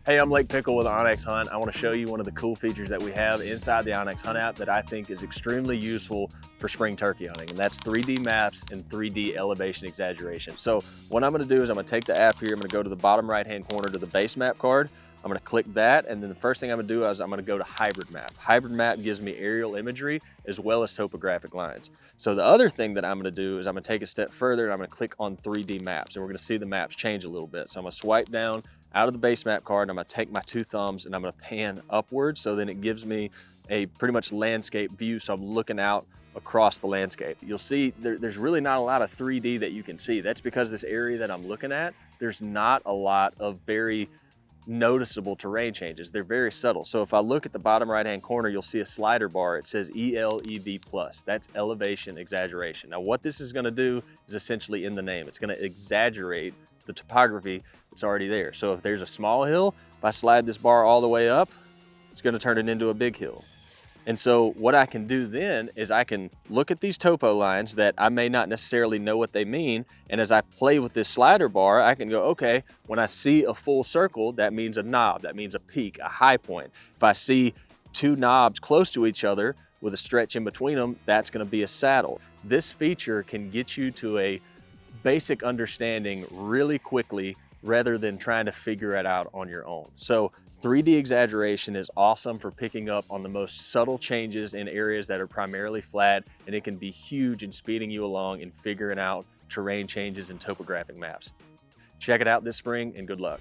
Hey, I'm Lake Pickle with onX Hunt. I want to show you one of the cool features that we have inside the onX Hunt app that I think is extremely useful for spring turkey hunting, and that's 3D maps and 3D elevation exaggeration. So what I'm going to do is I'm going to take the app here, I'm going to go to the bottom right-hand corner to the base map card. I'm going to click that, and then the first thing I'm going to do is I'm going to go to hybrid map. Hybrid map gives me aerial imagery as well as topographic lines. So the other thing that I'm going to do is I'm going to take a step further and I'm going to click on 3D maps, and we're going to see the maps change a little bit. So I'm going to swipe down out of the base map card, and I'm going to take my two thumbs and I'm going to pan upwards, so then it gives me a pretty much landscape view, so I'm looking out across the landscape. You'll see there's really not a lot of 3D that you can see. That's because this area that I'm looking at, there's not a lot of very noticeable terrain changes. They're very subtle. So if I look at the bottom right hand corner, you'll see a slider bar. It says ELEV plus. That's elevation exaggeration. Now what this is going to do is essentially in the name. It's going to exaggerate the topography that's already there. So if there's a small hill, if I slide this bar all the way up, it's going to turn it into a big hill. And so what I can do then is I can look at these topo lines that I may not necessarily know what they mean. And as I play with this slider bar, I can go, okay, when I see a full circle, that means a knob, that means a peak, a high point. If I see two knobs close to each other with a stretch in between them, that's gonna be a saddle. This feature can get you to a basic understanding really quickly rather than trying to figure it out on your own. So 3D exaggeration is awesome for picking up on the most subtle changes in areas that are primarily flat, and it can be huge in speeding you along and figuring out terrain changes and topographic maps. Check it out this spring and good luck.